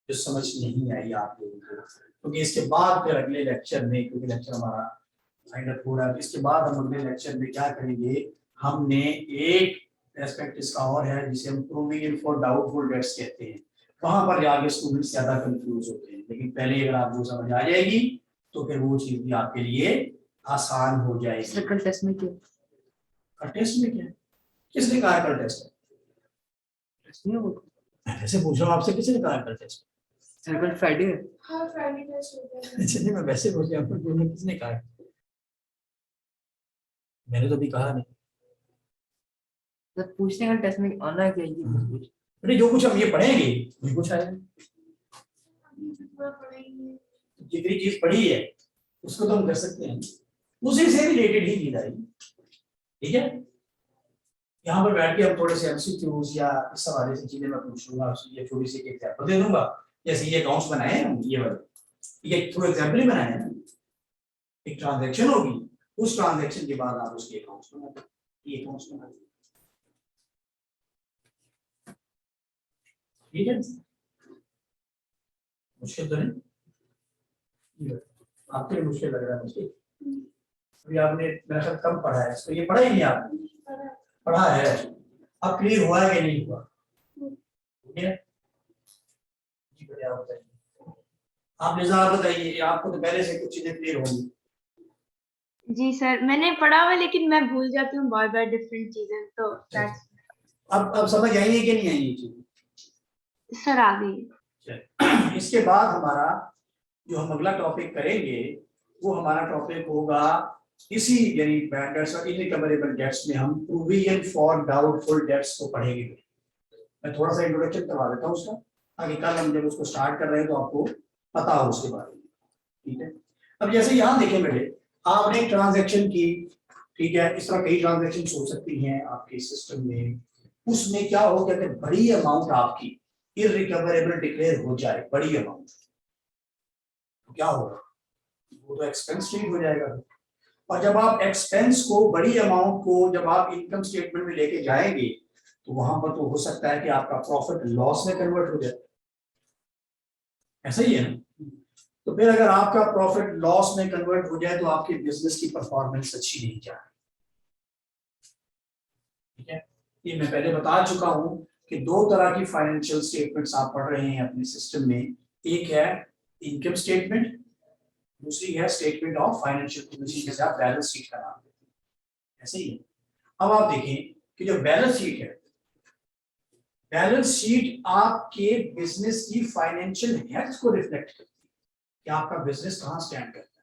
जो समझ नहीं आई आप लोगों को, क्योंकि इसके बाद फिर अगले लेक्चर में, क्योंकि लेक्चर हमारा फाइंड अप हो रहा है, इसके बाद हम अगले लेक्चर में क्या करेंगे, हमने एक एस्पेक्ट इसका और है जिसे हम प्रूविंग फॉर डाउटफुल डेट्स कहते हैं। वहां पर जाके स्टूडेंट्स ज्यादा कंफ्यूज होते हैं, लेकिन पहले अगर आपको समझ आ जाएगी तो फिर वो चीज भी आपके लिए आसान हो जाएगी। सर्कल टेस्ट में क्या, टेस्ट में क्या, किसने कहा कल टेस्ट है? टेस्ट नहीं होगा, ऐसे पूछ रहा हूँ आपसे, किसने कहा कल टेस्ट? सर्कल फ्राइडे है। हाँ फ्राइडे टेस्ट होता है। अच्छा नहीं, मैं वैसे पूछ रहा हूँ किसने कहा? मैंने तो भी कहा नहीं। जब पूछने का टेस्ट में आना क्या ये कुछ, अरे जो कुछ हम ये पढ़ेंगे वही कुछ आएगा। पूरा पढ़ेंगे। जितनी चीज पढ़ी है उसको तो हम कर सकते हैं, उसी से रिलेटेड ही चीज आएगी। ठीक है, यहाँ पर बैठ के हम थोड़े से एमसीक्यूज या इस हवाले से चीजें मैं पूछूंगा आपसे, ये थोड़ी सी एग्जांपल दे दूंगा। जैसे ये अकाउंट्स बनाए हैं ये वाले, ये थोड़ा एग्जांपल ही बनाए हैं। एक ट्रांजैक्शन होगी, उस ट्रांजैक्शन के बाद आप उसके अकाउंट्स बनाते हैं, ये अकाउंट्स बनाते हैं। ठीक है, मुश्किल तो नहीं, आपके लिए मुश्किल लग रहा है मुझे। अभी आपने मेरा ख्याल कम पढ़ा है इसको, ये पढ़ा ही नहीं आपने? पढ़ा है, अब क्लियर हुआ है कि नहीं हुआ? ठीक है जी, बढ़िया, बताइए आप निज़ार बताइए, आपको तो पहले से कुछ चीजें क्लियर होंगी। जी सर, मैंने पढ़ा हुआ लेकिन मैं भूल जाती हूँ बार बार डिफरेंट चीजें, तो that's- अब समझ आई है कि नहीं आई ये चीज? सर आ गई। इसके बाद हमारा जो हम अगला टॉपिक करेंगे वो हमारा टॉपिक होगा इसी यानी बैड डेट्स और इनरिकवरेबल डेट्स में हम प्रोविजन फॉर डाउटफुल डेट्स को पढ़ेंगे। मैं थोड़ा सा इंट्रोडक्शन करवा देता हूँ उसका, ताकि कल हम जब उसको स्टार्ट कर रहे हैं तो आपको पता हो उसके बारे में। ठीक है, अब जैसे यहाँ देखें बेटे, आपने एक ट्रांजैक्शन की, ठीक है, इस तरह कई ट्रांजैक्शन हो सकती हैं आपके सिस्टम में। उसमें क्या हो गया कि बड़ी अमाउंट आपकी इररिकवरेबल डिक्लेयर हो जाए, बड़ी अमाउंट, तो क्या होगा, वो तो एक्सपेंस ट्रीट हो जाएगा। और जब आप एक्सपेंस को, बड़ी अमाउंट को जब आप इनकम स्टेटमेंट में लेके जाएंगे तो वहां पर तो हो सकता है कि आपका प्रॉफिट लॉस में कन्वर्ट हो जाए, ऐसा ही है ना। तो फिर अगर आपका प्रॉफिट लॉस में कन्वर्ट हो जाए तो आपके बिजनेस की परफॉर्मेंस अच्छी नहीं जा रही। ठीक है, ये मैं पहले बता चुका हूं कि 2 तरह की फाइनेंशियल स्टेटमेंट्स आप पढ़ रहे हैं अपने सिस्टम में, एक है इनकम स्टेटमेंट, दूसरी है स्टेटमेंट ऑफ फाइनेंशियल पोजीशन, जैसे आप बैलेंस शीट का नाम देते हैं, ऐसे ही है। अब आप देखें कि जो बैलेंस शीट है, बैलेंस शीट आपके बिजनेस की फाइनेंशियल हेल्थ को रिफ्लेक्ट करती है कि आपका बिजनेस कहां स्टैंड करता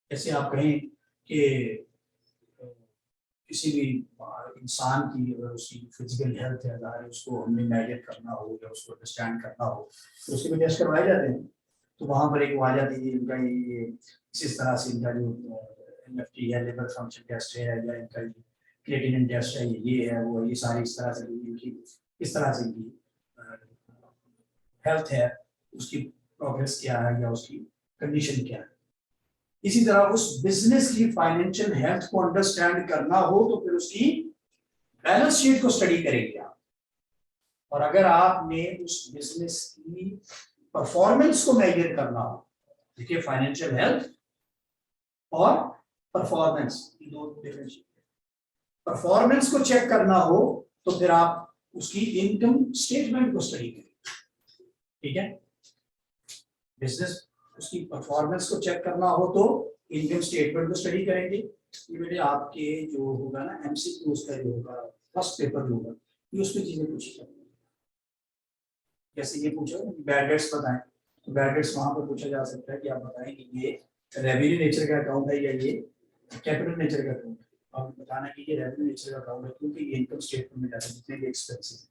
है। जैसे आप कहें कि किसी भी इंसान की अगर उसकी फिजिकल हेल्थ है, अगर उसको हमने मेजर करना हो या उसको अंडरस्टैंड करना हो तो उसके भी टेस्ट करवाए जाते हैं। तो वहाँ पर एक वो आ जाती है इनका ये इस तरह से इनका जो एनएफटी है, लिवर फंक्शन टेस्ट है, या इनका क्रिएटिनिन टेस्ट है, ये है वो, ये सारी इस तरह से इनकी इस तरह से इनकी हेल्थ है, उसकी प्रोग्रेस क्या है या उसकी कंडीशन क्या है। इसी तरह उस बिजनेस की फाइनेंशियल हेल्थ को अंडरस्टैंड करना हो तो फिर उसकी बैलेंस शीट को स्टडी करेंगे आप। और अगर आपने उस बिजनेस की परफॉर्मेंस को मेजर करना हो, देखिए फाइनेंशियल हेल्थ और परफॉर्मेंस, दो डिफरेंट। परफॉर्मेंस को चेक करना हो तो फिर आप उसकी इनकम स्टेटमेंट को स्टडी करें, ठीक है। बिजनेस उसकी परफॉर्मेंस को चेक करना हो तो इनकम स्टेटमेंट को स्टडी करेंगे। ये मेरे आपके जो होगा ना एमसीक्यू उसका जो होगा फर्स्ट पेपर जो होगा, ये उसमें चीजें पूछी जाती है। जैसे ये पूछो बैड डेट्स बताएं, तो बैड डेट्स वहां पर पूछा जा सकता है कि आप बताएं कि ये रेवेन्यू नेचर का अकाउंट है या ये कैपिटल नेचर का अकाउंट है। आप बताना कि ये रेवेन्यू नेचर का अकाउंट है क्योंकि ये इनकम स्टेटमेंट में जाता है। जितने भी एक्सपेंसेस,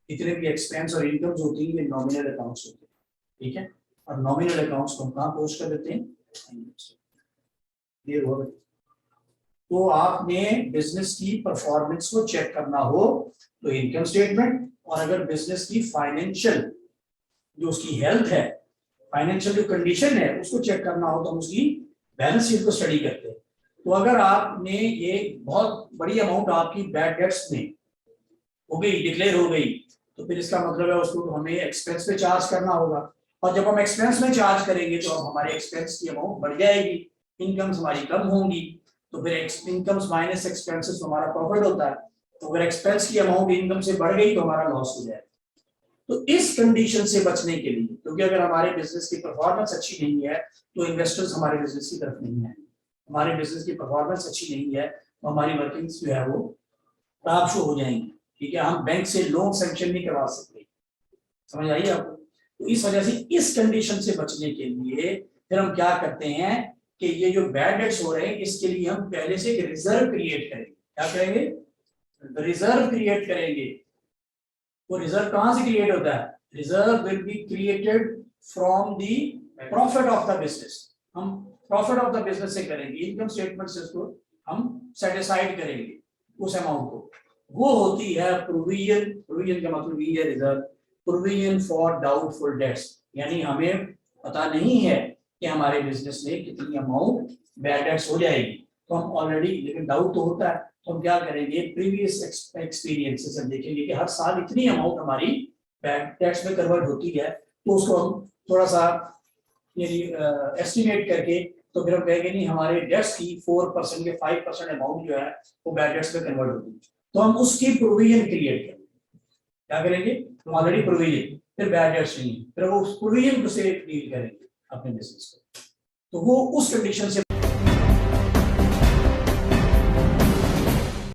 इतने भी एक्सपेंस और इनकम्स होती है ये नॉमिनल अकाउंट्स होते हैं, ठीक है। और नॉमिनल अकाउंट्स को हम कहाँ पोस्ट कर देते हैं, ये हुआ। तो आपने बिजनेस की परफॉर्मेंस को चेक करना हो तो इनकम स्टेटमेंट, और अगर बिजनेस की फाइनेंशियल जो उसकी हेल्थ है, फाइनेंशियल जो कंडीशन है उसको चेक करना हो तो हम उसकी बैलेंस शीट को स्टडी करते हैं। तो अगर आपने ये बहुत बड़ी अमाउंट आपकी बैड डेट्स में हो गई, डिक्लेयर हो गई, तो फिर इसका मतलब है उसको तो हमें एक्सपेंस पे चार्ज करना होगा। और जब हम एक्सपेंस में चार्ज करेंगे तो अब हमारे एक्सपेंस की अमाउंट बढ़ जाएगी, इनकम्स हमारी कम होंगी, तो फिर इनकम्स माइनस एक्सपेंसेस हमारा प्रॉफिट होता है। तो अगर एक्सपेंस की अमाउंट इनकम से बढ़ गई तो हमारा लॉस हो जाएगा। तो इस कंडीशन से बचने के लिए, क्योंकि अगर हमारे बिजनेस की परफॉर्मेंस अच्छी नहीं है तो इन्वेस्टर्स हमारे बिजनेस की तरफ नहीं आएंगे। हमारे बिजनेस की परफॉर्मेंस अच्छी नहीं है तो हमारी वर्किंग्स जो है वो खराब शो हो जाएंगी, ठीक है। हम बैंक से लोन सैंक्शन नहीं करवा सकते, समझ आइए आपको। तो इस वजह से इस कंडीशन से बचने के लिए फिर हम क्या करते हैं कि ये जो बैड डेट्स हो रहे हैं इसके लिए हम पहले से एक रिजर्व क्रिएट करेंगे। क्या करेंगे, रिजर्व क्रिएट करेंगे। वो रिजर्व कहां से क्रिएट होता है, reserve will be created from the profit of the business. हम प्रॉफिट ऑफ द बिजनेस से करेंगे, इनकम स्टेटमेंट से उसको हम सेट असाइड करेंगे उस अमाउंट को। वो होती है प्रोविजन। प्रोविजन का मतलब ये है reserve, provision for doubtful debts, यानी हमें पता नहीं है कि हमारे बिजनेस में कितनी अमाउंट बैड डेट्स हो जाएगी, तो हम ऑलरेडी, लेकिन डाउट तो होता है, तो हम क्या करेंगे, प्रीवियस एक्सपीरियंस से देखेंगे कि हर साल इतनी अमाउंट हमारी बैड डेट्स में कन्वर्ट होती है, तो उसको हम थोड़ा सा एस्टिमेट करके तो फिर हम कहेंगे नहीं हमारे डेट्स की 4% के 5% अमाउंट जो है वो बैड डेट्स में कन्वर्ट होती है, तो हम उसकी प्रोविजन क्रिएट करेंगे। क्या करेंगे, ऑलरेडी प्रोविजन, फिर बैड डेट्स नहीं, फिर वो उस प्रोविजन से डील करेंगे अपने बिजनेस को। तो वो उस कंडीशन से